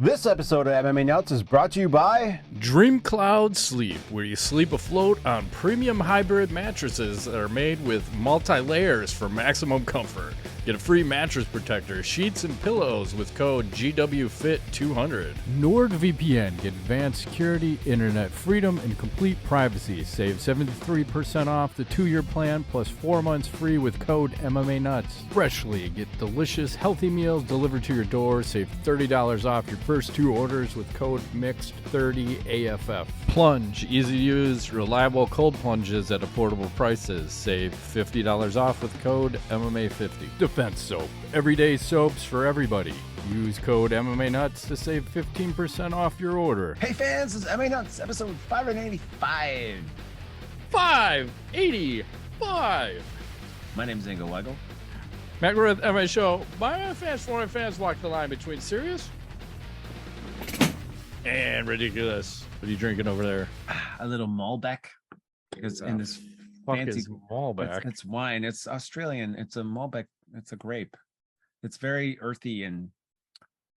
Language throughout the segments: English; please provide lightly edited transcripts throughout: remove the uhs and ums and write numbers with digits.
This episode of MMA Nuts is brought to you by Dreamcloud Sleep, where you sleep afloat on premium hybrid mattresses that are made with multi-layers for maximum comfort. Get a free mattress protector, sheets, and pillows with code GWFIT200. NordVPN, get advanced security, internet freedom, and complete privacy. Save 73% off the 2-year plan plus 4 months free with code MMANUTS. Freshly, get delicious, healthy meals delivered to your door. Save $30 off your first 2 orders with code MIXED30AFF. Plunge, easy to use, reliable cold plunges at affordable prices. Save $50 off with code MMA50. Defense soap, everyday soaps for everybody. Use code MMANUTS to save 15% off your order. Hey fans, this is MMA Nuts, episode 585. 585. My name is Ingo Weigel. Matt with MMA Show. My fans, foreign fans walk the line between serious and ridiculous. What are you drinking over there? A little Malbec. Because in this fancy Malbec. It's wine. It's Australian. It's a Malbec. It's a grape. It's very earthy and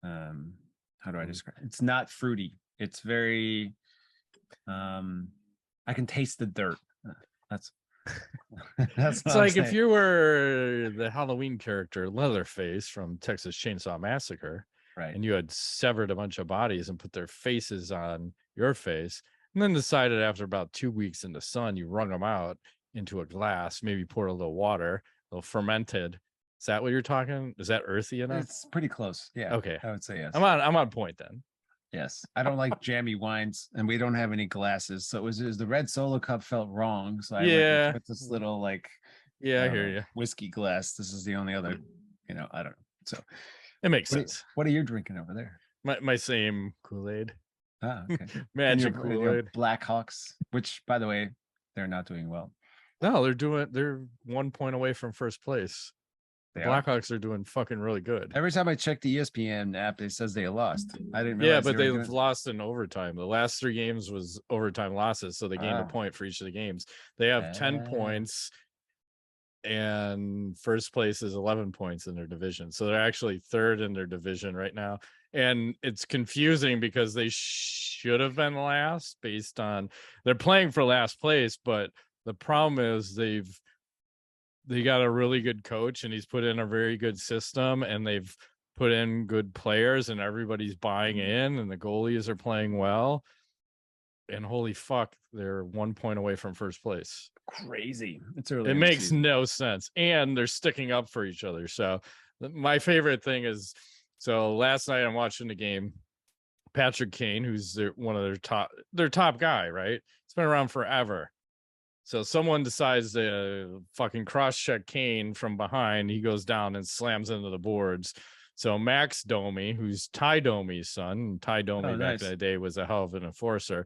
how do I describe it? It's not fruity. It's very I can taste the dirt. That's It's like if you were the Halloween character Leatherface from Texas Chainsaw Massacre, right, and you had severed a bunch of bodies and put their faces on your face, and then decided after about 2 weeks in the sun, you wrung them out into a glass, maybe poured a little water, a little fermented. Is that what you're talking? Is that earthy enough? It's pretty close. Yeah. Okay. I would say yes. I'm on point then. Yes. I don't like jammy wines, and we don't have any glasses. So it was the red Solo cup felt wrong. So I went with this little I hear you. whiskey glass. This is the only other, I don't know. So It makes sense. What are you drinking over there? My same Kool-Aid. Ah, okay. Magic your Kool-Aid. Blackhawks, which by the way, they're not doing well. No, they're 1 point away from first place. The Blackhawks are doing fucking really good. Every time I check the ESPN app, it says they lost. I didn't realize. Yeah, but they've lost in overtime. The last 3 games was overtime losses, so they gained a point for each of the games. They have 10 points, and first place is 11 points in their division. So they're actually third in their division right now. And it's confusing because they should have been last based on they're playing for last place, but the problem is they got a really good coach, and he's put in a very good system, and they've put in good players, and everybody's buying in, and the goalies are playing well. And holy fuck, they're 1 point away from first place. Crazy. It's early. It makes no sense. And they're sticking up for each other. So my favorite thing is, so last night I'm watching the game. Patrick Kane, who's one of their top guy, right? It's been around forever. So someone decides to fucking cross-check Kane from behind. He goes down and slams into the boards. So Max Domi, who's Ty Domi's son, Ty Domi back in the day was a hell of an enforcer.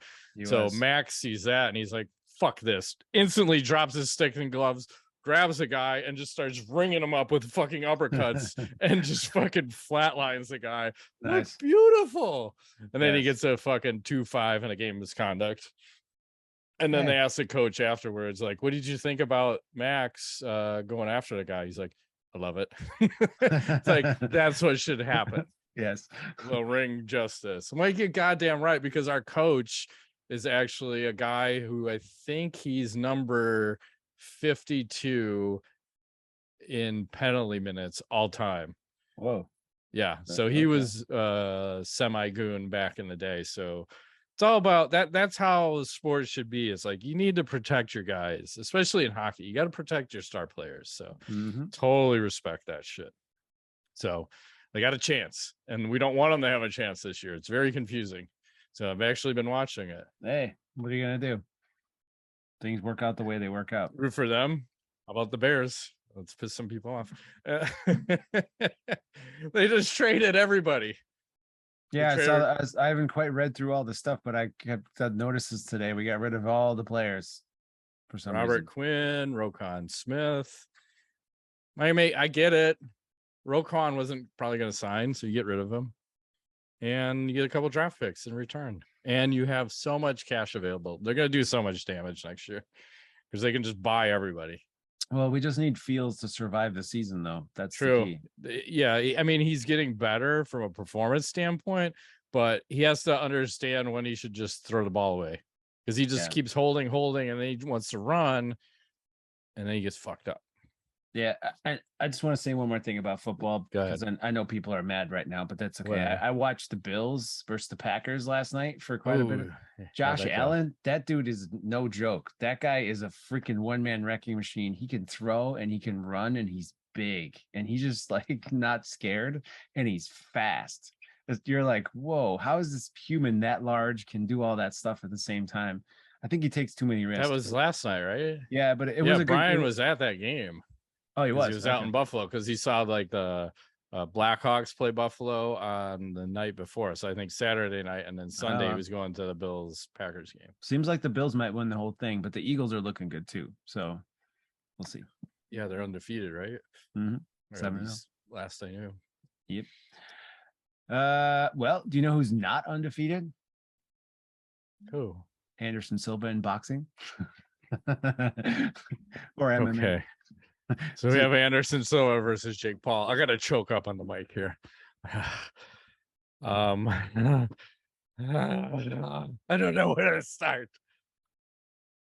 Max sees that, and he's like, fuck this. Instantly drops his stick and gloves, grabs a guy, and just starts ringing him up with fucking uppercuts and just fucking flatlines the guy. Nice. That's beautiful. And then he gets a fucking 2-5 in a game misconduct. And then they asked the coach afterwards, like, what did you think about Max going after the guy? He's like, I love it. It's like, that's what should happen. Yes. Well, ring justice. I'm like, you're goddamn right, because our coach is actually a guy who I think he's number 52 in penalty minutes all time. Whoa. Yeah. So he was semi-goon back in the day. So it's all about that. That's how sports should be. It's like you need to protect your guys, especially in hockey. You got to protect your star players. So totally respect that shit. So they got a chance, and we don't want them to have a chance this year. It's very confusing. So I've actually been watching it. Hey, what are you gonna do? Things work out the way they work out. Root for them. How about the Bears? Let's piss some people off. They just traded everybody. Yeah, I haven't quite read through all the stuff, but I got notices today. We got rid of all the players for some reason. Robert Quinn, Roquan Smith. I get it. Roquan wasn't probably going to sign, so you get rid of him. And you get a couple draft picks in return. And you have so much cash available. They're going to do so much damage next year because they can just buy everybody. Well, we just need Fields to survive the season, though. That's true. The key. Yeah, I mean, he's getting better from a performance standpoint, but he has to understand when he should just throw the ball away, because he just keeps holding, and then he wants to run, and then he gets fucked up. Yeah, I just want to say one more thing about football, Go because I know people are mad right now, but that's okay. Whatever. I watched the Bills versus the Packers last night for quite a bit of Josh Allen. That dude is no joke. That guy is a freaking one-man wrecking machine. He can throw and he can run, and he's big, and he's just like not scared, and he's fast. You're like, whoa, how is this human that large can do all that stuff at the same time? I think he takes too many risks. That was last night, right? Yeah, but it was a Brian good, was at that game. Oh, he was. He was out in Buffalo because he saw like the Blackhawks play Buffalo on the night before. So I think Saturday night, and then Sunday he was going to the Bills Packers game. Seems like the Bills might win the whole thing, but the Eagles are looking good too. So we'll see. Yeah, they're undefeated, right? Mm-hmm. 7-0. Last I knew. Yep. Well, do you know who's not undefeated? Who? Anderson Silva in boxing. Or MMA. Okay. So we have Anderson Silva versus Jake Paul. I gotta choke up on the mic here. I don't know where to start.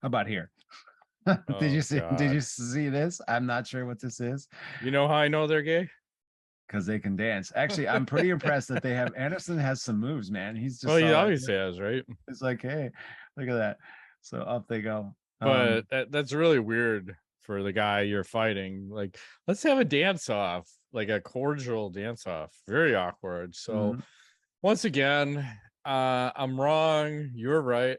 How about here? Did you see this? I'm not sure what this is. You know how I know they're gay? Because they can dance. Actually, I'm pretty impressed that they have Anderson has some moves, man. He's just he obviously has, right? It's like, hey, look at that. So up they go. But that's really weird for the guy you're fighting. Like, let's have a dance off, like a cordial dance off. Very awkward. So once again, I'm wrong. You're right.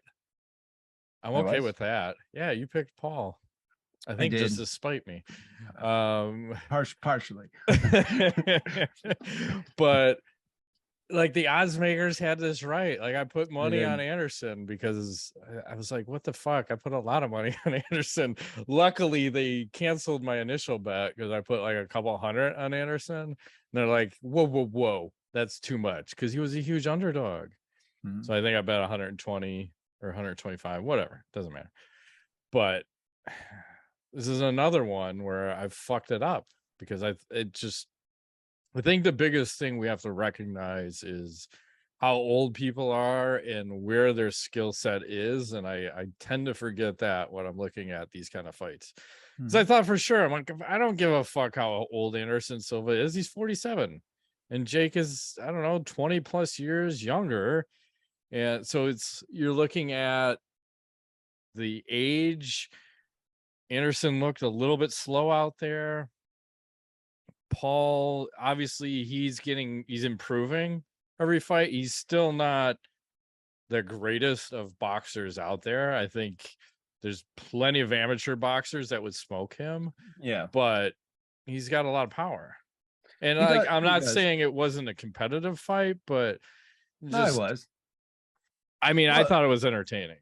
I'm okay with that. Yeah, you picked Paul. I think just to spite me. Partially. But like the odds makers had this right. Like I put money on Anderson because I was like, what the fuck? I put a lot of money on Anderson. Luckily, they canceled my initial bet because I put like a couple $100 on Anderson. And they're like, whoa, that's too much, because he was a huge underdog. So I think I bet 120 or 125, whatever. Doesn't matter. But this is another one where I fucked it up because I think the biggest thing we have to recognize is how old people are and where their skill set is. And I tend to forget that when I'm looking at these kind of fights. Because I thought for sure, I'm like, I don't give a fuck how old Anderson Silva is. He's 47. And Jake is, I don't know, 20 plus years younger. And so you're looking at the age. Anderson looked a little bit slow out there. Paul, obviously, he's improving every fight. He's still not the greatest of boxers out there. I think there's plenty of amateur boxers that would smoke him. Yeah, but he's got a lot of power. And I'm not saying it wasn't a competitive fight, but no, it was. I mean, I thought it was entertaining.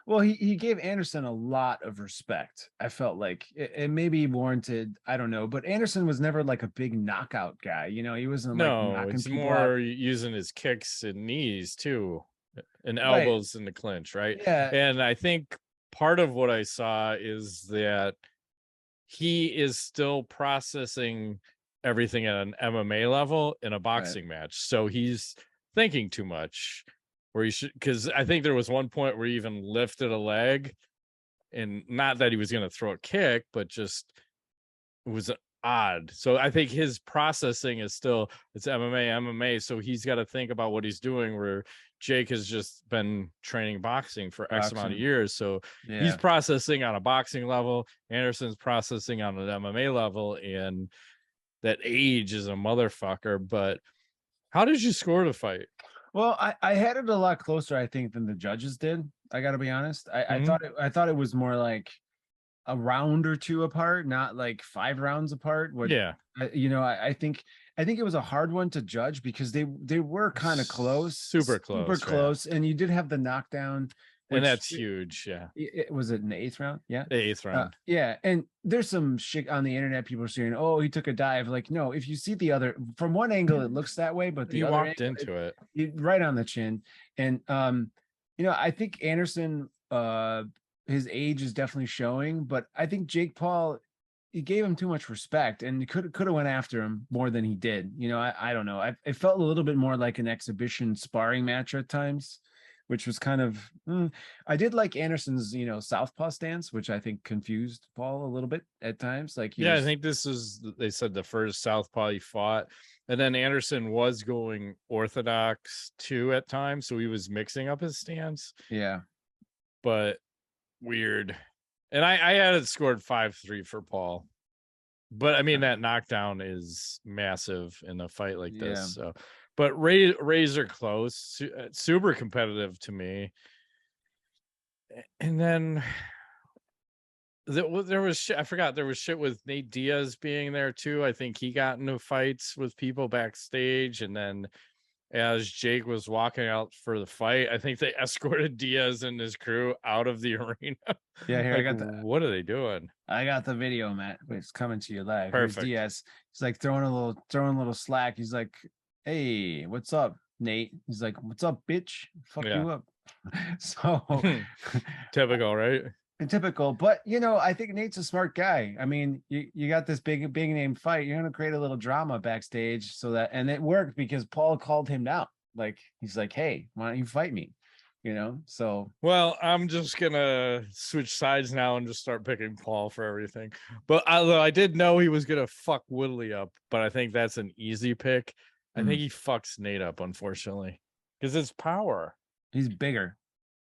Well, he gave Anderson a lot of respect. I felt like it may be warranted. I don't know, but Anderson was never like a big knockout guy. You know, he wasn't knocking it's people more out. Using his kicks and knees too, and elbows in the clinch, right? Yeah. And I think part of what I saw is that he is still processing everything at an MMA level in a boxing match. So he's thinking too much. Where he should, because I think there was one point where he even lifted a leg, and not that he was going to throw a kick, but just it was odd. So I think his processing is still, it's MMA. So he's got to think about what he's doing, where Jake has just been training boxing for X amount of years. So he's processing on a boxing level. Anderson's processing on an MMA level, and that age is a motherfucker. But how did you score the fight? Well, I had it a lot closer, I think, than the judges did. I got to be honest. I thought it was more like a round or two apart, not like 5 rounds apart. I think it was a hard one to judge because they were kind of close, super close, and you did have the knockdown. And that's huge. Was it in the 8th round? Yeah. The 8th round. And there's some shit on the internet. People are saying, oh, he took a dive. Like, no, if you see the other, from one angle, it looks that way, but the other walked angle, into it right on the chin. And, I think Anderson, his age is definitely showing, but I think Jake Paul he gave him too much respect, and could have went after him more than he did. You know, I don't know. It felt a little bit more like an exhibition sparring match at times, which was kind of. I did like Anderson's, you know, southpaw stance, which I think confused Paul a little bit at times. Like, I think this is, they said, the first southpaw he fought, and then Anderson was going orthodox too at times, so he was mixing up his stance. Yeah, but weird. And I had it scored 5-3 for Paul. But I mean, that knockdown is massive in a fight like this. So, but razor close, super competitive to me. And then there was shit. I forgot there was shit with Nate Diaz being there too. I think he got into fights with people backstage, and then as Jake was walking out for the fight, I think they escorted Diaz and his crew out of the arena. Yeah, here, like, I got the. What are they doing? I got the video, Matt. It's coming to you live. Perfect. Diaz, he's like throwing a little slack. He's like, "Hey, what's up, Nate?" He's like, "What's up, bitch? Fuck you up." So typical, right? Typical, but you know, I think Nate's a smart guy. I mean, you got this big name fight. You're gonna create a little drama backstage, so that, and it worked because Paul called him out. Like, he's like, "Hey, why don't you fight me?" You know. So, well, I'm just gonna switch sides now and just start picking Paul for everything. But although I did know he was gonna fuck Woodley up, but I think that's an easy pick. I think he fucks Nate up, unfortunately, because it's power. He's bigger.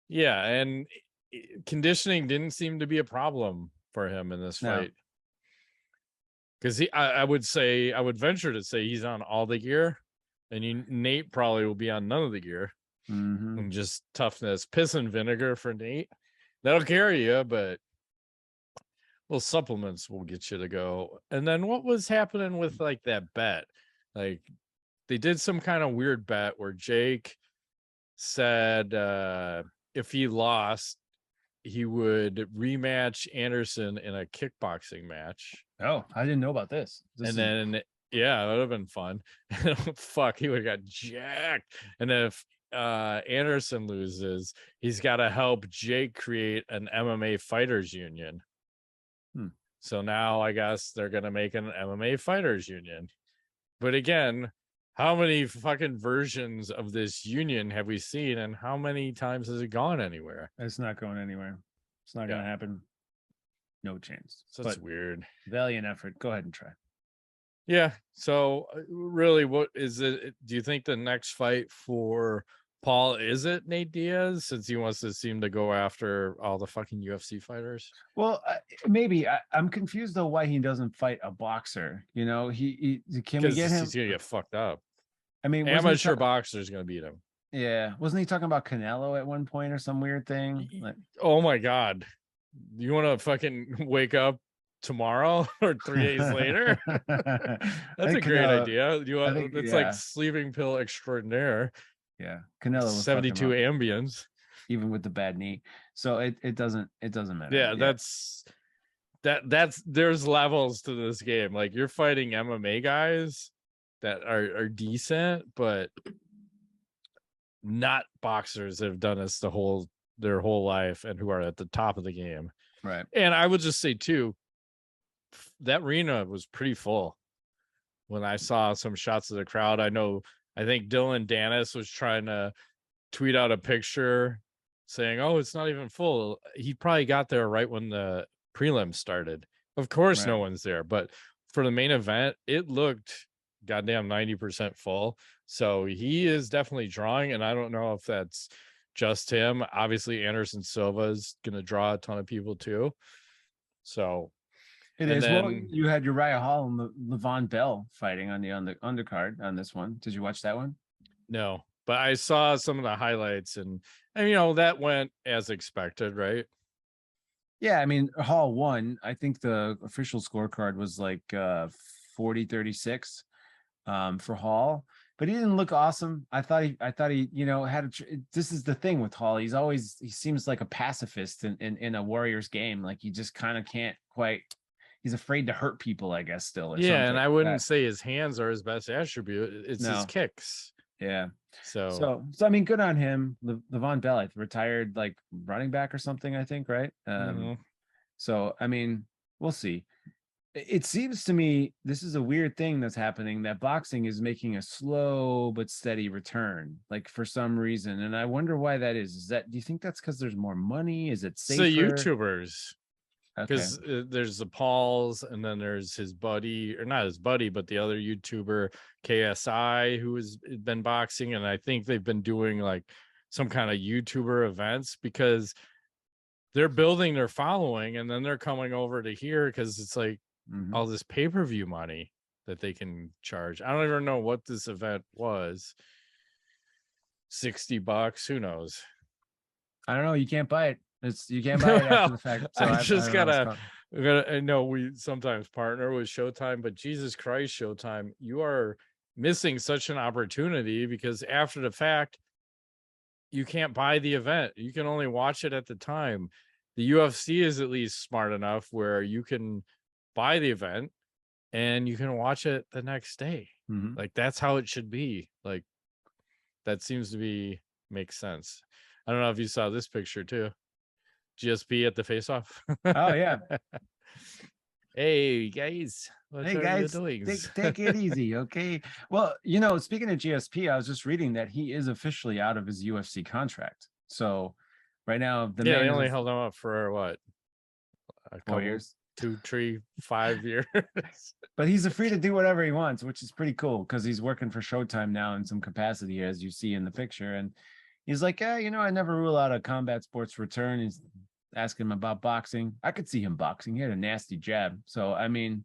Yeah, and conditioning didn't seem to be a problem for him in this fight, because I would venture to say he's on all the gear, and Nate probably will be on none of the gear. And just toughness, piss and vinegar for Nate, that'll carry you, but little supplements will get you to go. And then what was happening with like that bet? Like, they did some kind of weird bet where Jake said if he lost, he would rematch Anderson in a kickboxing match. Oh, I didn't know about this. Then that would have been fun. Fuck, he would have got jacked. And if Anderson loses, he's got to help Jake create an MMA fighters union. So now I guess they're gonna make an MMA fighters union. But again, how many fucking versions of this union have we seen, and how many times has it gone anywhere? It's not going anywhere. It's not going to happen. No chance. So it's weird. Valiant effort. Go ahead and try. Yeah. So really, what is it? Do you think the next fight for Paul, is it Nate Diaz, since he wants to seem to go after all the fucking UFC fighters? Well, maybe. I'm confused though why he doesn't fight a boxer. You know, he can we get him? He's gonna get fucked up. I mean, amateur boxer's gonna beat him. Yeah, wasn't he talking about Canelo at one point or some weird thing? Like, oh my god, you want to fucking wake up tomorrow or 3 days later? That's a great idea. It's like sleeping pill extraordinaire. Yeah, Canelo was 72 ambience, even with the bad knee. So it doesn't matter. Yeah, that's there's levels to this game. Like, you're fighting MMA guys that are decent, but not boxers that have done this their whole life and who are at the top of the game. Right. And I would just say too, that arena was pretty full. When I saw some shots of the crowd, I think Dylan Dennis was trying to tweet out a picture saying, "Oh, it's not even full." He probably got there right when the prelims started. Of course, no one's there, but for the main event, it looked goddamn 90% full. So he is definitely drawing, and I don't know if that's just him. Obviously, Anderson Silva is going to draw a ton of people too. So it is. Well, you had Uriah Hall and Levon Bell fighting on the undercard on this one. Did you watch that one? No, but I saw some of the highlights, and you know, that went as expected, right? Yeah, I mean, Hall won. I think the official scorecard was like 40-36 for Hall, but he didn't look awesome. I thought he, you know, this is the thing with Hall. He seems like a pacifist in a Warriors game. Like, he just kind of can't quite. He's afraid to hurt people, I guess, still. Yeah, and I wouldn't say his hands are his best attribute. It's his kicks. Yeah. So I mean, good on him. Levon Bell, retired like running back or something, I think, right? So I mean, we'll see. It seems to me this is a weird thing that's happening, that boxing is making a slow but steady return, like for some reason. And I wonder why that is. Do you think that's because there's more money? Is it safer? So YouTubers, Okay. because there's the Pauls, and then there's his buddy, or not his buddy, but the other YouTuber KSI, who has been boxing, and I think they've been doing like some kind of YouTuber events because they're building their following, and then they're coming over to here because it's like all this pay-per-view money that they can charge. I don't even know what this event was. $60, who knows? I don't know. You can't buy it. You can't buy it after the fact. So I just I know we sometimes partner with Showtime, but Jesus Christ, Showtime, you are missing such an opportunity, because after the fact, you can't buy the event. You can only watch it at the time. The UFC is at least smart enough where you can buy the event and you can watch it the next day. Like, that's how it should be. Like, that seems to makes sense. I don't know if you saw this picture too. GSP at the face-off. Oh yeah. Hey guys, what are you doing? Take it easy, okay? Well, speaking of GSP, I was just reading that he is officially out of his UFC contract. So right now, they only held him up for what? A couple 4 years, 2, 3, 5 years. But he's free to do whatever he wants, which is pretty cool because he's working for Showtime now in some capacity, as you see in the picture. And he's like, I never rule out a combat sports return. He's asking him about boxing. I could see him boxing. He had a nasty jab. So, I mean,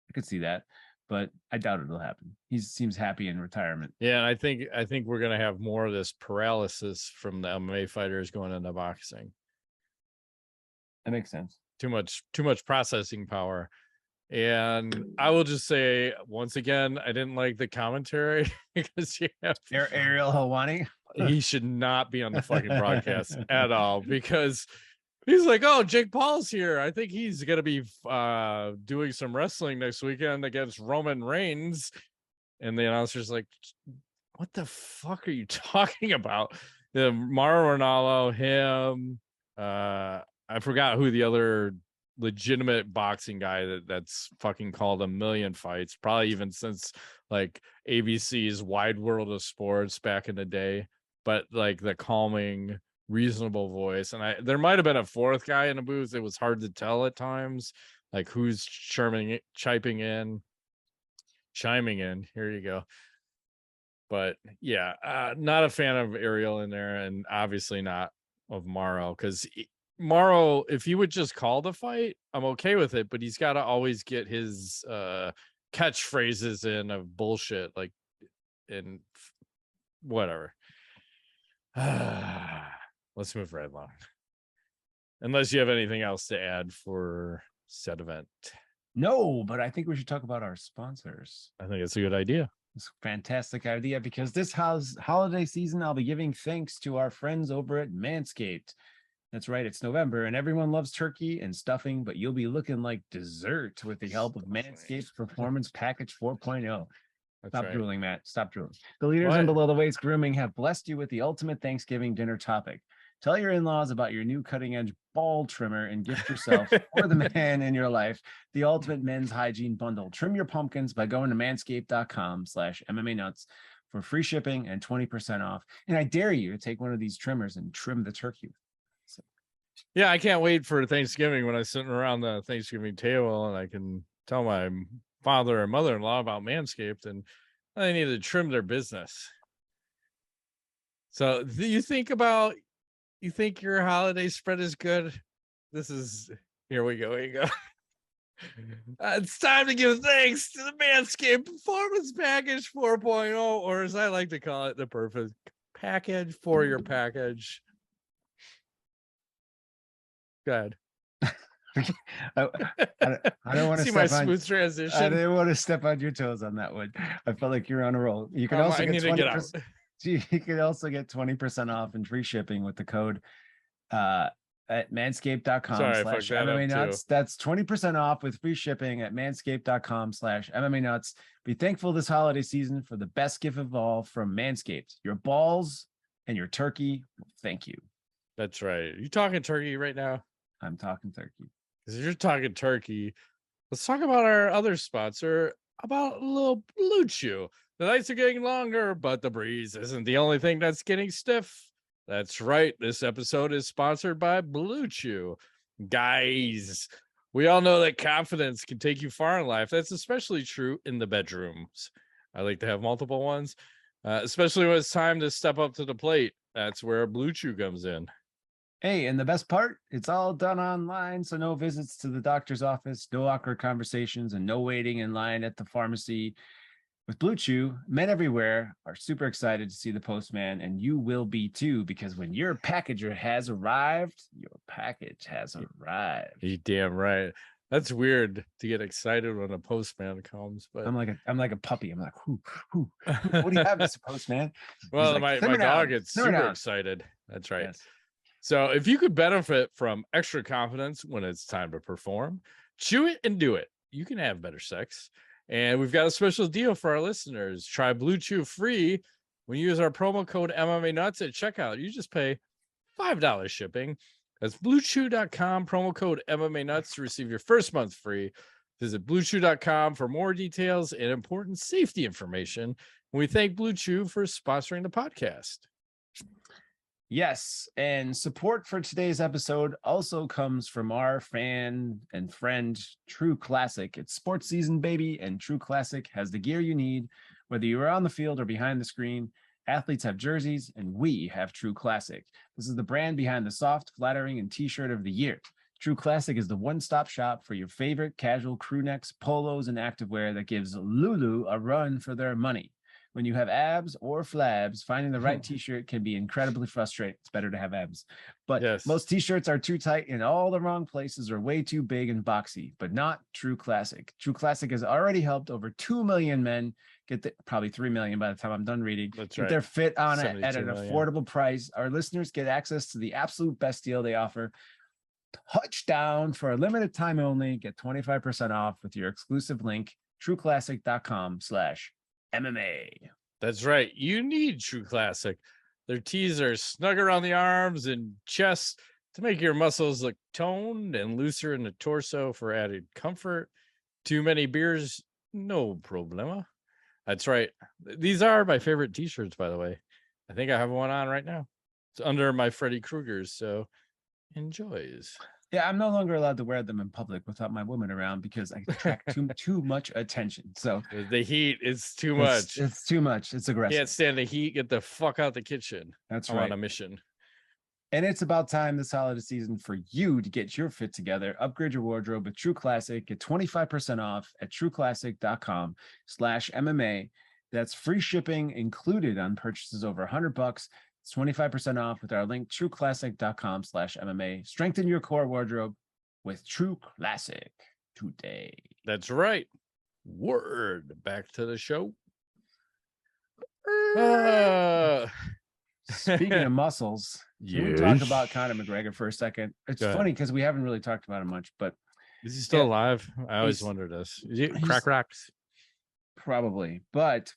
I could see that, but I doubt it'll happen. He seems happy in retirement. Yeah, and I think we're going to have more of this paralysis from the MMA fighters going into boxing. That makes sense. Too much processing power. And I will just say, once again, I didn't like the commentary because you have Ariel Helwani. He should not be on the fucking broadcast at all, because he's like, oh, Jake Paul's here. I think he's going to be doing some wrestling next weekend against Roman Reigns. And the announcer's like, what the fuck are you talking about? Mauro Ranallo, him, I forgot who the other legitimate boxing guy that's fucking called a million fights, probably even since like ABC's Wide World of Sports back in the day, but like the calming, reasonable voice. And there might have been a fourth guy in the booth. It was hard to tell at times, like who's chiming in. Here you go. But yeah, not a fan of Ariel in there, and obviously not of Mauro, because Mauro, if he would just call the fight, I'm okay with it, but he's got to always get his catchphrases in of bullshit, like, and whatever. Let's move right along. Unless you have anything else to add for said event. No, but I think we should talk about our sponsors. I think it's a good idea. It's a fantastic idea, because this holiday season, I'll be giving thanks to our friends over at Manscaped. That's right, it's November, and everyone loves turkey and stuffing, but you'll be looking like dessert with the help of Manscaped's Performance Package 4.0. Stop drooling, Matt. Stop drooling. The leaders in below the waist grooming have blessed you with the ultimate Thanksgiving dinner topic. Tell your in-laws about your new cutting-edge ball trimmer and gift yourself or the man in your life the ultimate men's hygiene bundle. Trim your pumpkins by going to manscaped.com/MMANuts for free shipping and 20% off. And I dare you to take one of these trimmers and trim the turkey. Yeah, I can't wait for Thanksgiving when I'm sitting around the Thanksgiving table and I can tell my father and mother-in-law about Manscaped, and they need to trim their business. So do you think your holiday spread is good? Here we go. It's time to give thanks to the Manscaped Performance Package 4.0, or as I like to call it, the perfect package for your package. Go ahead. I don't want to see my smooth transition. I didn't want to step on your toes on that one. I felt like you're on a roll. You can also get 20%. You can also get 20% off and free shipping with the code at manscaped.com/MMANuts. That's 20% off with free shipping at manscaped.com/MMANuts. Be thankful this holiday season for the best gift of all from Manscaped. Your balls and your turkey. Thank you. That's right. Are you talking turkey right now? I'm talking turkey. Because if you're talking turkey, let's talk about our other sponsor, about a little Blue Chew. The nights are getting longer, but the breeze isn't the only thing that's getting stiff. That's right. This episode is sponsored by Blue Chew. Guys, we all know that confidence can take you far in life. That's especially true in the bedrooms. I like to have multiple ones, especially when it's time to step up to the plate. That's where Blue Chew comes in. Hey, and the best part, it's all done online, so no visits to the doctor's office, no awkward conversations, and no waiting in line at the pharmacy. With Blue Chew, men everywhere are super excited to see the postman, and you will be too, because when your packager has arrived, your package has arrived. You damn right. That's weird to get excited when a postman comes, but I'm like a puppy. I'm like, who? What do you have, Mr. Postman? Well, like, my dog gets super excited. That's right. Yes. So if you could benefit from extra confidence when it's time to perform, chew it and do it. You can have better sex. And we've got a special deal for our listeners. Try Blue Chew free when you use our promo code MMANUTS at checkout. You just pay $5 shipping. That's bluechew.com, promo code MMANUTS to receive your first month free. Visit bluechew.com for more details and important safety information. And we thank Blue Chew for sponsoring the podcast. Yes, and support for today's episode also comes from our fan and friend, True Classic. It's sports season, baby, and True Classic has the gear you need. Whether you are on the field or behind the screen, athletes have jerseys, and we have True Classic. This is the brand behind the soft, flattering, and t-shirt of the year. True Classic is the one-stop shop for your favorite casual crew necks, polos, and activewear that gives Lulu a run for their money. When you have abs or flabs, finding the right t-shirt can be incredibly frustrating. It's better to have abs. But yes, most t-shirts are too tight in all the wrong places or way too big and boxy, but not True Classic. True Classic has already helped over 2 million men get probably 3 million by the time I'm done reading. That's get right. their fit on it at an million. Affordable price. Our listeners get access to the absolute best deal they offer. Touchdown for a limited time only. Get 25% off with your exclusive link, trueclassic.com/MMA. That's right. You need True Classic. Their tees are snug around the arms and chest to make your muscles look toned and looser in the torso for added comfort. Too many beers, no problema. That's right. These are my favorite t-shirts, by the way. I think I have one on right now. It's under my Freddy Krueger's, so enjoys. Yeah, I'm no longer allowed to wear them in public without my woman around because I attract too much attention. So the heat is too much. It's too much. It's aggressive. Can't stand the heat. Get the fuck out the kitchen. That's I'm right. on a mission. And it's about time this holiday season for you to get your fit together. Upgrade your wardrobe with True Classic. Get 25% off at trueclassic.com/MMA. That's free shipping included on purchases over $100. It's 25% off with our link, trueclassic.com/MMA. Strengthen your core wardrobe with True Classic today. That's right. Word. Back to the show. Speaking of muscles, can we talk about Conor McGregor for a second? It's funny because we haven't really talked about him much, but is he still alive? I always wondered this. Is he crack rocks? Probably, but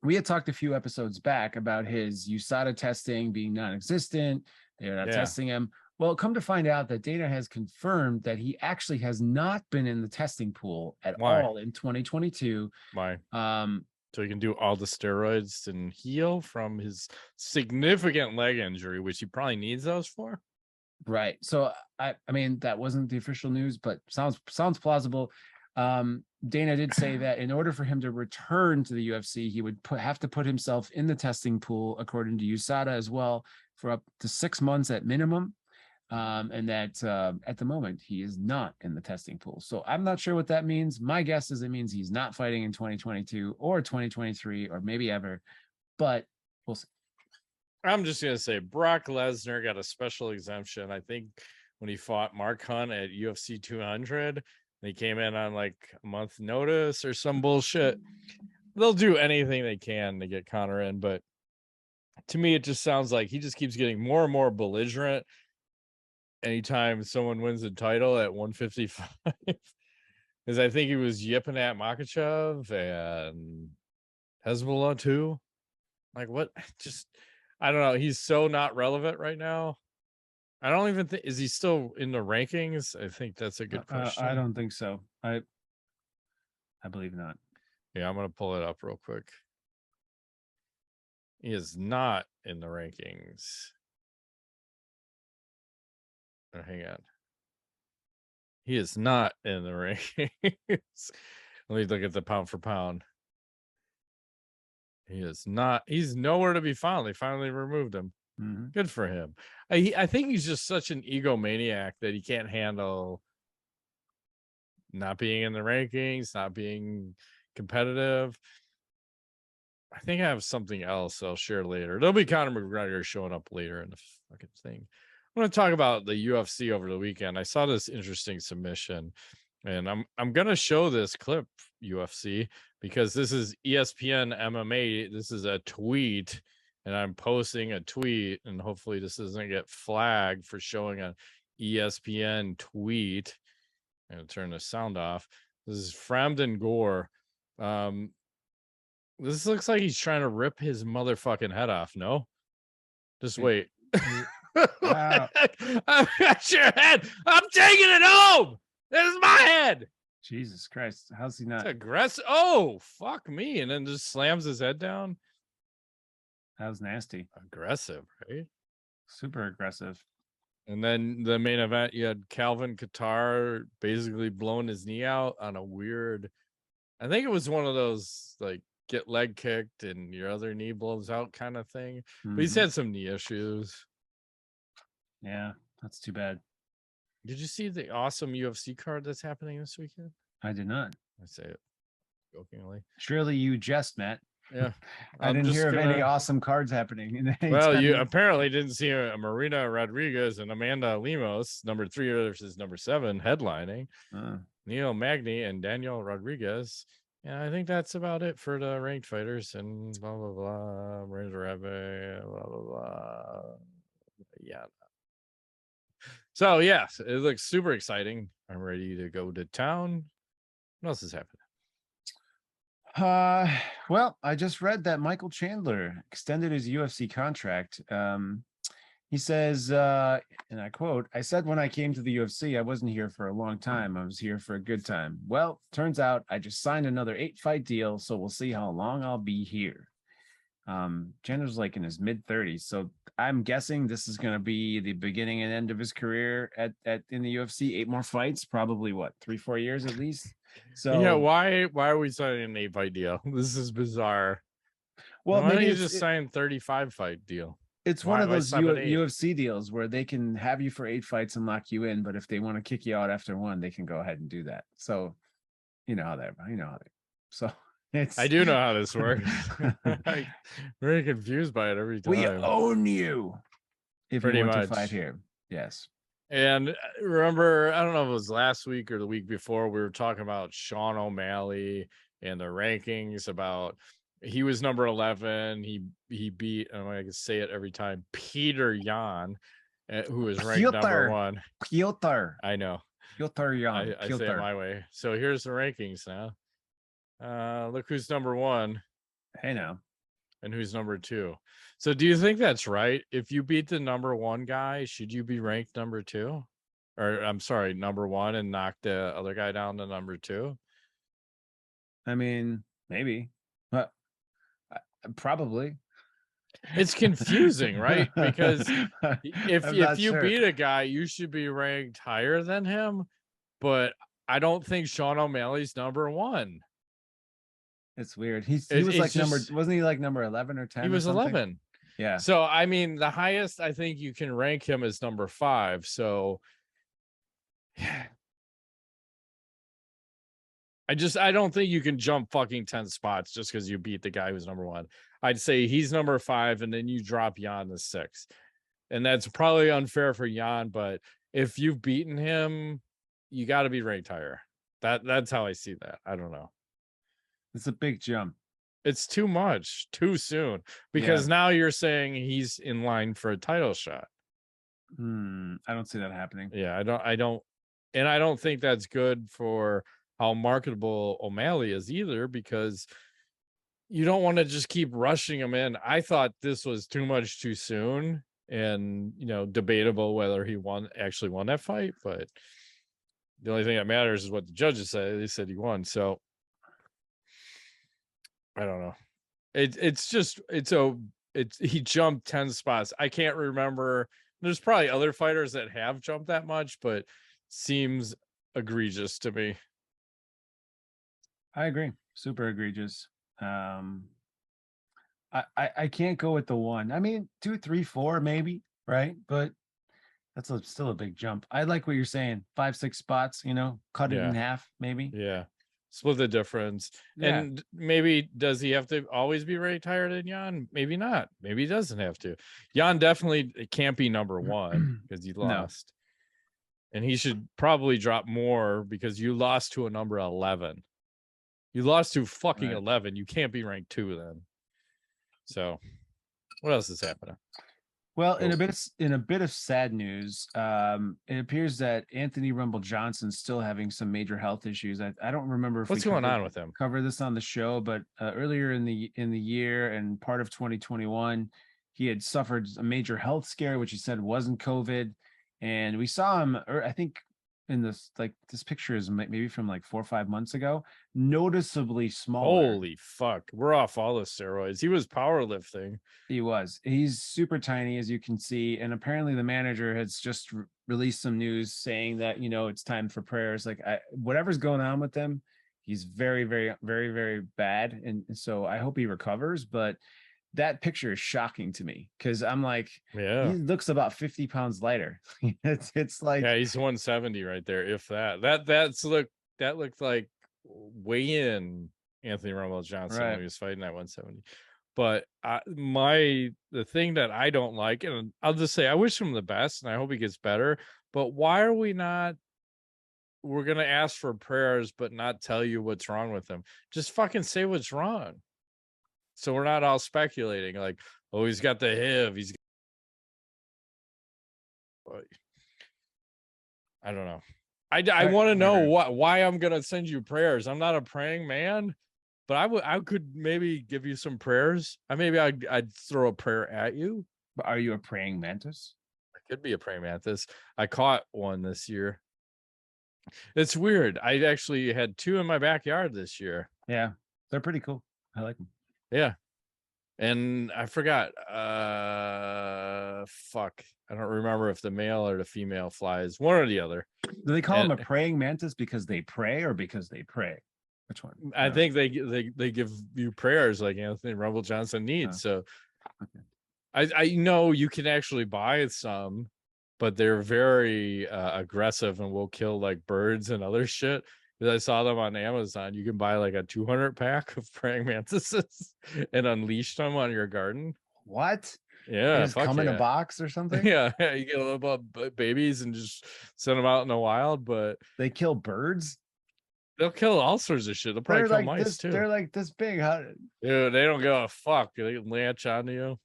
we had talked a few episodes back about his USADA testing being non-existent. They're not testing him. Well, come to find out that Dana has confirmed that he actually has not been in the testing pool at all in 2022. Why? So he can do all the steroids and heal from his significant leg injury, which he probably needs those for. Right. So I mean, that wasn't the official news, but sounds plausible. Dana did say that in order for him to return to the UFC, he would have to put himself in the testing pool, according to USADA as well, for up to 6 months at minimum. And that at the moment he is not in the testing pool. So I'm not sure what that means. My guess is it means he's not fighting in 2022 or 2023 or maybe ever, but we'll see. I'm just gonna say Brock Lesnar got a special exemption. I think when he fought Mark Hunt at UFC 200, they came in on like a month notice or some bullshit. They'll do anything they can to get Conor in, but to me it just sounds like he just keeps getting more and more belligerent anytime someone wins the title at 155. Because I think he was yipping at Makhachev and Hezbollah too. Like what? Just I don't know. He's so not relevant right now. I don't even think, is he still in the rankings? I think that's a good question. I don't think so. I believe not. Yeah, I'm gonna pull it up real quick. He is not in the rankings. Oh, hang on. He is not in the rankings. Let me look at the pound for pound. He is not. He's nowhere to be found. They finally removed him. Mm-hmm. Good for him. I think he's just such an egomaniac that he can't handle not being in the rankings, not being competitive. I think I have something else I'll share later. There'll be Conor McGregor showing up later in the fucking thing. I'm going to talk about the UFC over the weekend. I saw this interesting submission, and I'm going to show this clip, UFC, because this is ESPN MMA. This is a tweet, and I'm posting a tweet, and hopefully this doesn't get flagged for showing an ESPN tweet. I'm going to turn the sound off. This is Framden Gore. This looks like he's trying to rip his motherfucking head off. No, just wait. Wow. I've got your head. I'm taking it home. This is my head. Jesus Christ. How's he not? It's aggressive. Oh, fuck me. And then just slams his head down. That was nasty. Aggressive, right? Super aggressive. And then the main event, you had Calvin Kattar basically blowing his knee out on a weird, I think it was one of those like get leg kicked and your other knee blows out kind of thing. But he's had some knee issues. Yeah, that's too bad. Did you see the awesome UFC card that's happening this weekend? I did not. I say it jokingly. Surely you jest, Matt. Yeah. I didn't hear of any awesome cards happening. Well, you apparently didn't see Marina Rodriguez and Amanda Lemos, number 3 versus number 7, headlining. Neil Magny and Daniel Rodriguez. Yeah, I think that's about it for the ranked fighters and blah, blah, blah. Blah, blah, blah. Yeah. So, yes, it looks super exciting. I'm ready to go to town. What else is happening? Well, I just read that Michael Chandler extended his UFC contract. He says, and I quote, "I said when I came to the UFC, I wasn't here for a long time. I was here for a good time. Well, turns out I just signed another 8-fight deal, so we'll see how long I'll be here." Chandler's like in his mid-30s, so I'm guessing this is going to be the beginning and end of his career at in the UFC. 8 more fights, probably what, 3-4 years at least. So yeah, why are we signing an 8-fight deal? This is bizarre. Well, why don't you just sign 35-fight deal? It's one of those UFC deals where they can have you for 8 fights and lock you in, but if they want to kick you out after 1, they can go ahead and do that. So you know how that. So I do know how this works. I'm very confused by it every time. We own you if pretty you want much to fight here. Yes. And remember, I don't know if it was last week or the week before, we were talking about Sean O'Malley and the rankings about he was number 11. He beat, and I can say it every time, Peter Yan, who was ranked number 1. Piotr. I know. Piotr Yan. I say it my way. So here's the rankings now. Look who's number 1. Hey now. And who's number 2. So do you think that's right? If you beat the number 1 guy, should you be ranked number 2? Or I'm sorry, number 1 and knock the other guy down to number 2? I mean, maybe. But probably. It's confusing, right? Because if you beat a guy, you should be ranked higher than him. But I don't think Sean O'Malley's number 1. It's weird. He was like wasn't he like number 11 or 10? He was 11. Yeah. So I mean, the highest I think you can rank him is number 5. So I don't think you can jump fucking 10 spots just because you beat the guy who's number 1. I'd say he's number 5, and then you drop Jan to 6. And that's probably unfair for Jan, but if you've beaten him, you got to be ranked higher. That's how I see that. I don't know. It's a big jump. It's too much, too soon, because now you're saying he's in line for a title shot. I don't see that happening. Yeah, I don't, and I don't think that's good for how marketable O'Malley is either, because you don't want to just keep rushing him in. I thought this was too much too soon, and debatable whether he actually won that fight, but the only thing that matters is what the judges say. They said he won, so I don't know. He jumped 10 spots. I can't remember. There's probably other fighters that have jumped that much, but seems egregious to me. I agree. Super egregious. I can't go with the one. I mean, 2, 3, 4, maybe, right? But that's still a big jump. I like what you're saying. 5, 6 spots, cut it in half, maybe. Yeah. Split the difference. Yeah. And maybe does he have to always be retired in Jan? Maybe not. Maybe he doesn't have to. Jan definitely can't be number 1 because he lost. No. And he should probably drop more because you lost to a number 11. You lost to fucking 11. You can't be ranked 2 then. So what else is happening? Well, in a bit of sad news, it appears that Anthony Rumble Johnson's still having some major health issues. I don't remember if what's going on with him. Cover this on the show, but earlier in the year and part of 2021, he had suffered a major health scare, which he said wasn't COVID, and we saw him. I think in this picture is maybe from like 4 or 5 months ago, noticeably smaller. Holy fuck, we're off all the steroids. He was powerlifting. He's super tiny, as you can see, and apparently the manager has just released some news saying that it's time for prayers. Like whatever's going on with him, he's very, very, very, very bad, and so I hope he recovers. But that picture is shocking to me because I'm like, he looks about 50 pounds lighter. it's like, he's 170 right there. If that looked like weigh-in Anthony Rumble Johnson when he was fighting at 170. But the thing that I don't like, and I'll just say I wish him the best and I hope he gets better. But why are we're gonna ask for prayers but not tell you what's wrong with him? Just fucking say what's wrong. So we're not all speculating like, oh, he's got the HIV. I don't know. I want to know why I'm gonna send you prayers. I'm not a praying man, but I could maybe give you some prayers. I'd throw a prayer at you. But are you a praying mantis? I could be a praying mantis. I caught one this year. It's weird. I actually had 2 in my backyard this year. Yeah, they're pretty cool. I like them. Yeah. And I forgot. Fuck. I don't remember if the male or the female flies. One or the other. Do they call them a praying mantis because they pray or because they pray? Which one? I think they give you prayers like Anthony Rumble Johnson needs. So I know you can actually buy some, but they're very aggressive and will kill like birds and other shit. Because I saw them on Amazon. You can buy like a 200 pack of praying mantises and unleash them on your garden. What? Yeah, just come in a box or something. Yeah, you get a little babies and just send them out in the wild. But they kill birds. They'll kill all sorts of shit. They'll probably kill mice too. They're like this big. Dude, they don't give a fuck. They can latch onto you.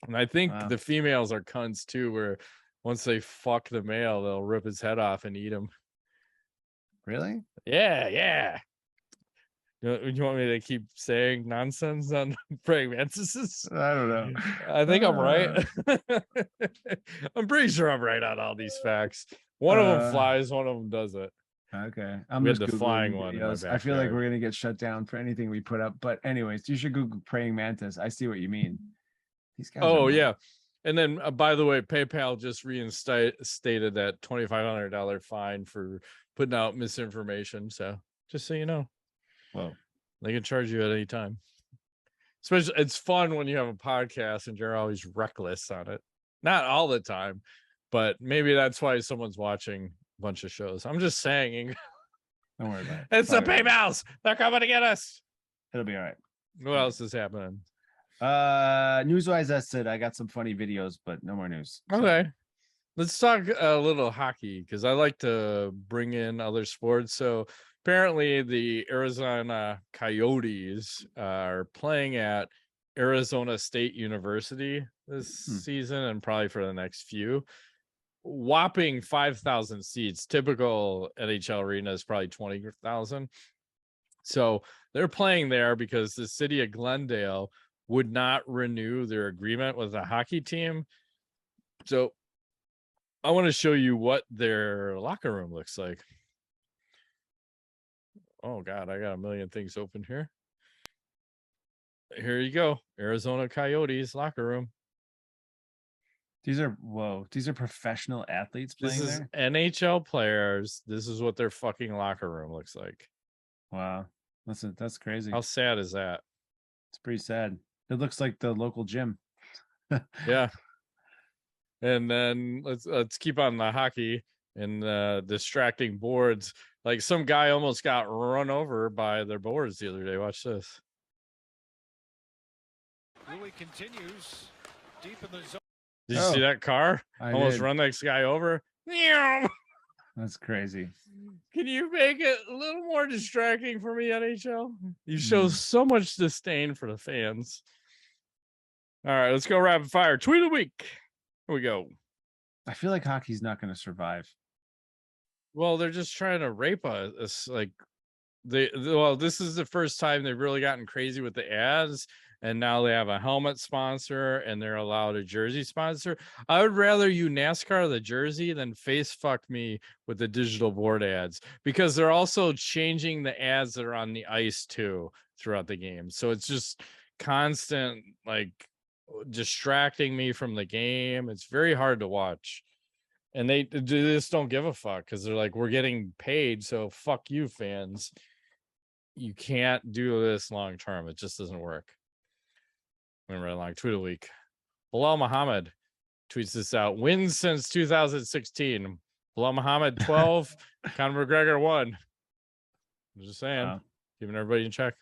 And I think the females are cunts too. Where once they fuck the male, they'll rip his head off and eat him. Really? Yeah. You want me to keep saying nonsense on praying mantises? I don't know. I think I'm right. I'm pretty sure I'm right on all these facts. One of them flies, one of them doesn't. Okay. We had the flying one. I feel like we're going to get shut down for anything we put up. But anyways, you should Google praying mantis. I see what you mean. These guys yeah. And then, by the way, PayPal just reinstated that $2,500 fine for putting out misinformation. So just so you know. Well, they can charge you at any time. Especially, it's fun when you have a podcast and you're always reckless on it. Not all the time, but maybe that's why someone's watching a bunch of shows. I'm just saying. Don't worry about it. It's the PayPals. They're coming to get us. It'll be all right. What else is happening? News-wise, that's it. I got some funny videos, but no more news. Okay. Let's talk a little hockey because I like to bring in other sports. So apparently the Arizona Coyotes are playing at Arizona State University this season and probably for the next few. Whopping 5,000 seats. Typical NHL arena is probably 20,000. So they're playing there because the city of Glendale would not renew their agreement with the hockey team. So I want to show you what their locker room looks like. Oh God, I got a million things open here. Here you go. Arizona Coyotes locker room. These are professional athletes playing This is there. NHL players. This is what their fucking locker room looks like. Wow, that's crazy. How sad is that? It's pretty sad. It looks like the local gym. Yeah. And then let's keep on the hockey and distracting boards. Like some guy almost got run over by their boards the other day. Watch this. Louis continues deep in the zone. Did you see that car almost run this guy over? That's crazy. Can you make it a little more distracting for me, NHL? You show so much disdain for the fans. All right, let's go rapid fire. Tweet of the week. Here we go. I feel like hockey's not going to survive. Well, they're just trying to rape us. Like this is the first time they've really gotten crazy with the ads. And now they have a helmet sponsor and they're allowed a jersey sponsor. I would rather you NASCAR the jersey than face fuck me with the digital board ads, because they're also changing the ads that are on the ice too throughout the game. So it's just constant, like, distracting me from the game. It's very hard to watch. And they just don't give a fuck because they're like, we're getting paid. So fuck you, fans. You can't do this long term. It just doesn't work. Remember, like, tweet of the week. Bilal Muhammad tweets this out. Wins since 2016. Bilal Muhammad 12. Conor McGregor 1. I'm just saying, keeping everybody in check.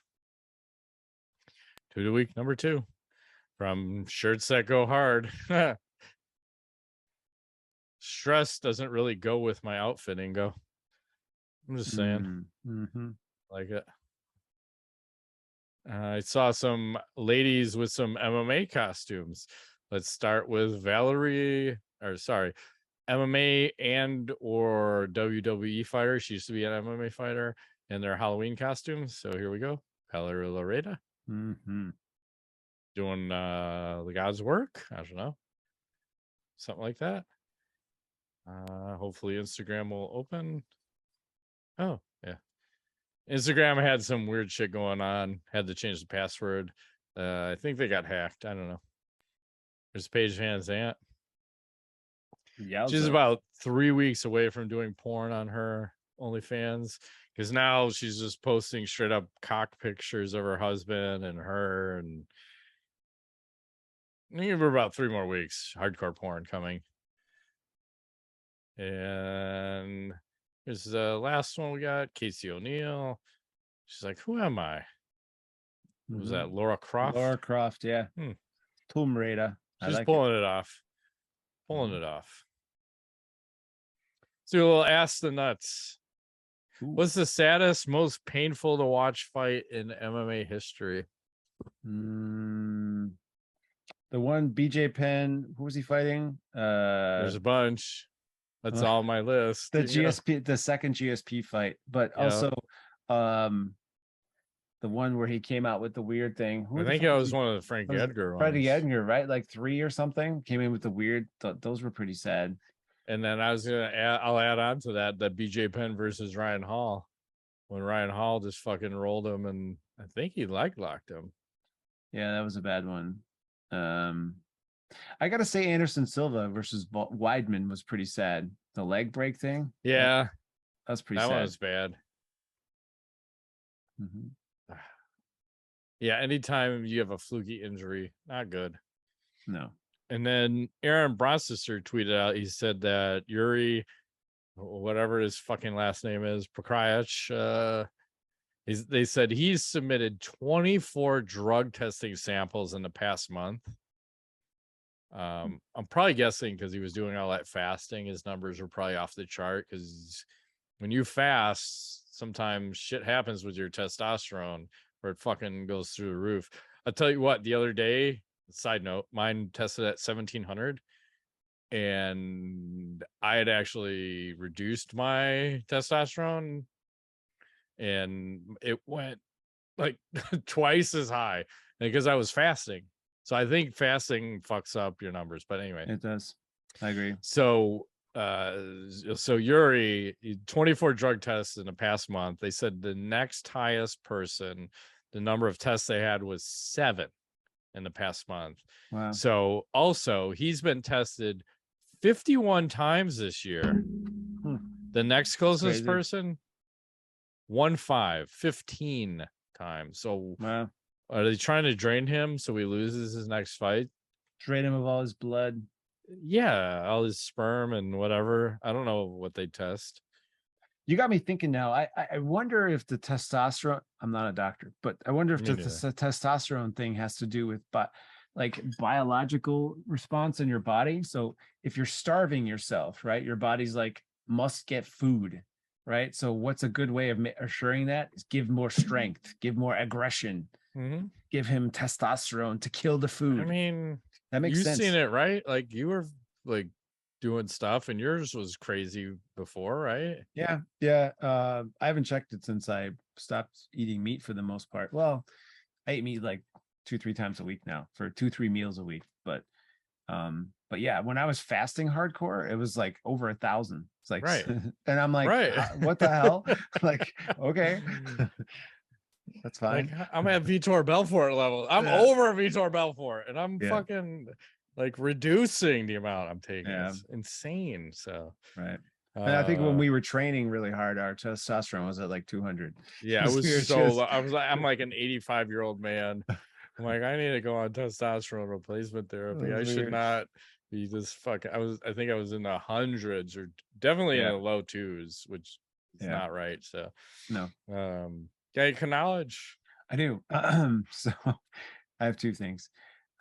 Tweet of the week number 2 from Shirts That Go Hard. Stress doesn't really go with my outfit, Ingo. I'm just saying. Like it. I saw some ladies with some MMA costumes. Let's start with MMA and or WWE fighter. She used to be an MMA fighter in their Halloween costumes. So here we go. Valerie Loretta. Doing the God's work. I don't know. Something like that. Hopefully Instagram will open. Oh, yeah. Instagram had some weird shit going on. Had to change the password. I think they got hacked. I don't know. There's Paige Van Zant. Yeah, she's about 3 weeks away from doing porn on her OnlyFans, because now she's just posting straight up cock pictures of her husband and her, and give her about 3 more weeks. Hardcore porn coming. And here's the last one we got. Casey O'Neill. She's like, who am I? Was that Laura Croft? Laura Croft, yeah. Tomb Raider. She's pulling it off. Pulling it off. So we'll ask the nuts. What's the saddest, most painful to watch fight in MMA history? The one BJ Penn, who was he fighting? There's a bunch. That's all my list. The GSP, the second GSP fight, but also the one where he came out with the weird thing. I think it was one of the Frank Edgar ones. Freddie Edgar, right? Like 3 or something. Came in with the weird. Those were pretty sad. And then I'll add on to that BJ Penn versus Ryan Hall, when Ryan Hall just fucking rolled him, and I think he locked him. Yeah, that was a bad one. I gotta say, Anderson Silva versus Weidman was pretty sad. The leg break thing. Yeah, that's pretty sad. That one was bad. Yeah, anytime you have a fluky injury, not good. No. And then Aaron Bronsester tweeted out, he said that Yuri, whatever his fucking last name is, Prokayach, they said he's submitted 24 drug testing samples in the past month. I'm probably guessing because he was doing all that fasting, his numbers were probably off the chart, because when you fast, sometimes shit happens with your testosterone where it fucking goes through the roof. I'll tell you what, the other day, side note, mine tested at 1700, and I had actually reduced my testosterone, and it went like twice as high because I was fasting. So I think fasting fucks up your numbers, but anyway, it does. I agree. So Yuri, 24 drug tests in the past month. They said the next highest person, the number of tests they had was 7 in the past month. Wow. So also he's been tested 51 times this year. The next closest person, 15 times. So wow. Are they trying to drain him so he loses his next fight? Drain him of all his blood. Yeah, all his sperm and whatever. I don't know what they test. You got me thinking now. I wonder if the testosterone, I'm not a doctor, but I wonder if the testosterone thing has to do with like biological response in your body. So if you're starving yourself, right, your body's like, must get food, right? So what's a good way of assuring that is give more strength, give more aggression, give him testosterone to kill the food. I mean, that makes sense. You've seen it, right? Like you were like doing stuff and yours was crazy before, right? Yeah. I haven't checked it since I stopped eating meat for the most part. Well, I eat meat like 2-3 times a week now for 2-3 meals a week. But yeah, when I was fasting hardcore, it was like over 1,000. It's like, right. And I'm like, what the hell? Like, okay. That's fine. Like, I'm at Vitor Belfort level. I'm over Vitor Belfort, and I'm fucking like reducing the amount I'm taking. It's insane. So right. And I think when we were training really hard, our testosterone was at like 200. Yeah, it was so. I'm like an 85-year-old man. I'm like, I need to go on testosterone replacement therapy. I should not be this fucking. I think I was in the hundreds or definitely in the low 2s, which is not right. So no. Yeah, knowledge. I do. So I have 2 things.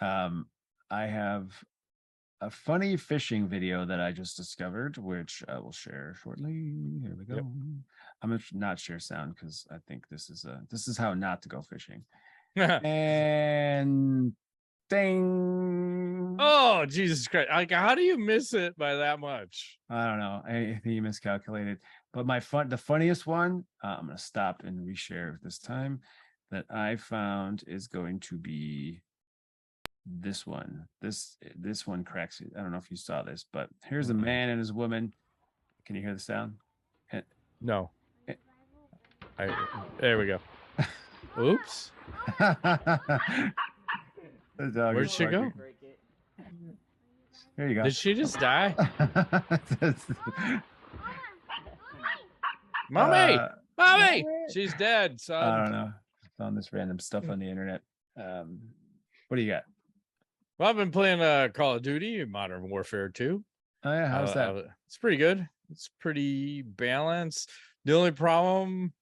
I have a funny fishing video that I just discovered, which I will share shortly. Here we go. Yep. I'm gonna not share sound because I think this is how not to go fishing. And ding! Oh, Jesus Christ! Like, how do you miss it by that much? I don't know. I think you miscalculated. But the funniest one, I'm gonna stop and reshare this time, that I found is going to be this one. This one cracks it. I don't know if you saw this, but here's a man and his woman. Can you hear the sound? No. There we go. Oops. Where'd she go? There you go. Did she just die? Mommy! Mommy! She's dead, son. I don't know. I found this random stuff on the internet. What do you got? Well, I've been playing Call of Duty, Modern Warfare 2. Oh yeah, how's that? It's pretty good. It's pretty balanced. The only problem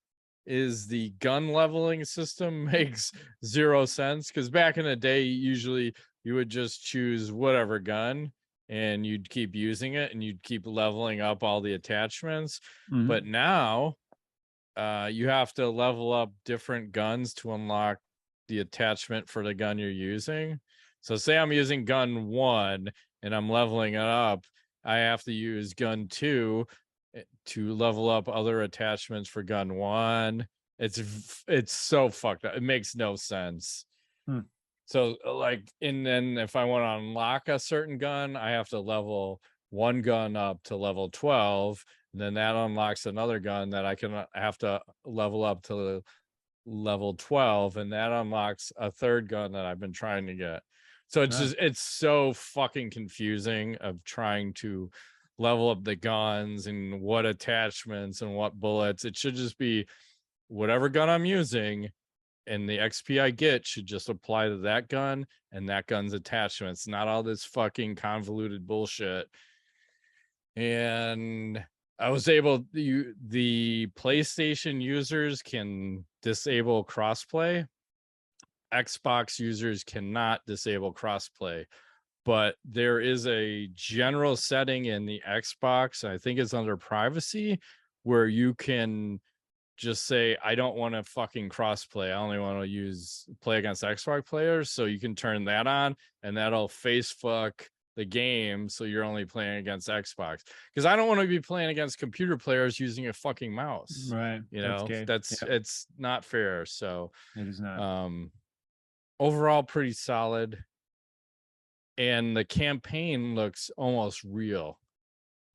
is the gun leveling system makes 0 sense, because back in the day, usually you would just choose whatever gun and you'd keep using it and you'd keep leveling up all the attachments. But now you have to level up different guns to unlock the attachment for the gun you're using. So say I'm using gun 1 and I'm leveling it up, I have to use gun 2 to level up other attachments for gun 1. It's so fucked up. It makes no sense. So like, and then if I want to unlock a certain gun, I have to level one gun up to level 12. And then that unlocks another gun that I have to level up to level 12, and that unlocks a third gun that I've been trying to get. So it's so fucking confusing of trying to level up the guns and what attachments and what bullets. It should just be whatever gun I'm using, and the XP I get should just apply to that gun and that gun's attachments, not all this fucking convoluted bullshit. And I was able, the PlayStation users can disable crossplay. Xbox users cannot disable crossplay, but there is a general setting in the Xbox, I think it's under privacy, where you can just say, I don't want to fucking crossplay. I only want to play against Xbox players. So you can turn that on and that'll face fuck the game. So you're only playing against Xbox, because I don't want to be playing against computer players using a fucking mouse. Right. You know, it's not fair. So it is not. Overall pretty solid. and the campaign looks almost real.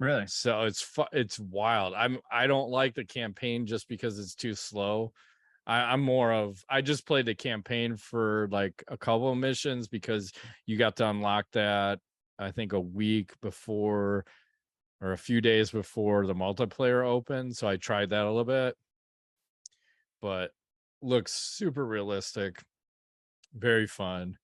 Really? So it's wild. I don't like the campaign just because it's too slow. I'm more of, I just played the campaign for like a couple of missions because you got to unlock that, I think, a week before or a few days before the multiplayer opened. So I tried that a little bit, but looks super realistic, very fun.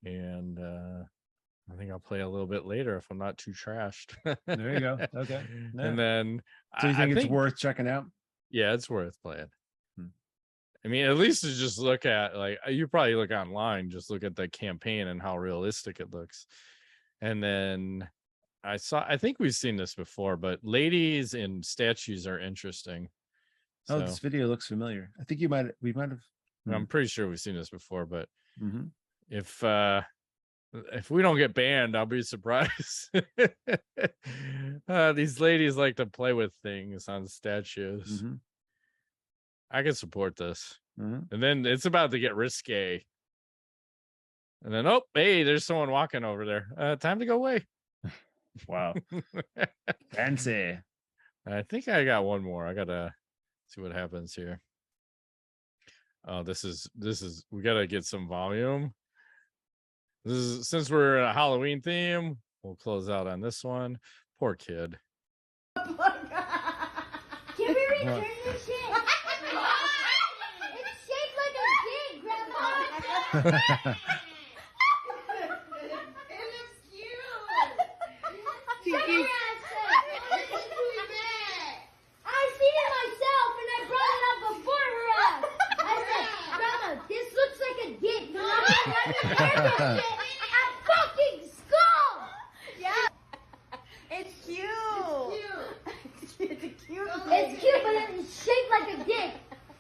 And I think I'll play a little bit later if I'm not too trashed. There you go. Okay. Yeah. And then so you think it's worth checking out? Yeah, it's worth playing. I mean, at least to just look at, like, you probably look online, just look at the campaign and how realistic it looks. And then I think we've seen this before, but ladies in statues are interesting. Oh, this video looks familiar. I think we might have. I'm pretty sure we've seen this before, but if we don't get banned, I'll be surprised. These ladies like to play with things on statues. I can support this. And then it's about to get risque. And then, oh, hey, there's someone walking over there. Time to go away. Wow. Fancy. I think I got one more. I gotta see what happens here. Oh, this is we gotta get some volume. This is, since we're in a Halloween theme, we'll close out on this one. Poor kid. Can we return this shit? It's shaped like a dick, Grandma. It looks cute. Shut your ass up. I seen it myself and I brought it up before her ass. I said, Grandma, this looks like a dick. No, I at fucking school. Yeah. It's cute. It's cute. It's cute, but it's shaped like a dick.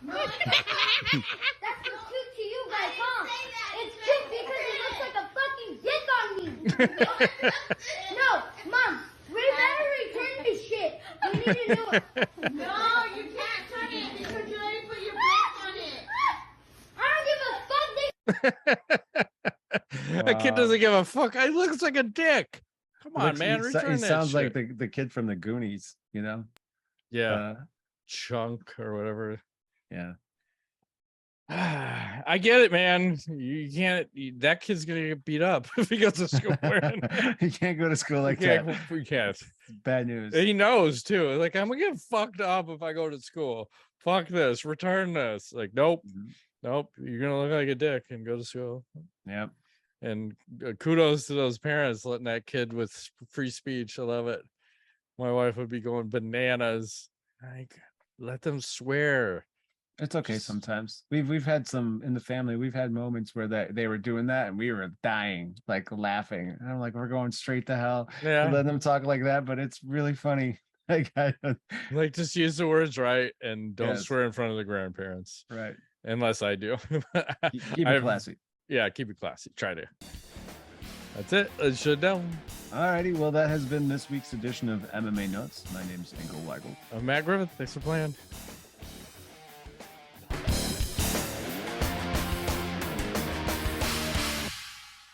That's what's cute to you guys, huh? It's cute because it looks like a fucking dick on me. No, Mom, we better return this shit. We need to do it. No, you can't turn it because you already put your breath on it. I don't give a fuck. That kid doesn't give a fuck. It looks like a dick. Come on, man. Return he that sounds shit. like the kid from the Goonies, you know? Yeah. Chunk or whatever. Yeah. I get it, man. You can't. That kid's gonna get beat up if he goes to school. He can't go to school like that. We can't. Bad news. He knows too. Like, I'm gonna get fucked up if I go to school. Fuck this. Return this. Like, nope, nope. You're gonna look like a dick and go to school. Yep. And kudos to those parents letting that kid with free speech. I love it. My wife would be going bananas. Like, let them swear. It's okay sometimes. We've had some in the family. We've had moments where they were doing that and we were dying, like laughing. And I'm like, we're going straight to hell. Yeah. Letting them talk like that, but it's really funny. Like, just use the words right and don't swear in front of the grandparents. Right. Unless I do. Keep it classy. Yeah, keep it classy. Try to. That's it. Let's shut down. Alrighty, well, that has been this week's edition of MMA Nuts. My name is Engel Weigel. I'm Matt Griffith. Thanks for playing.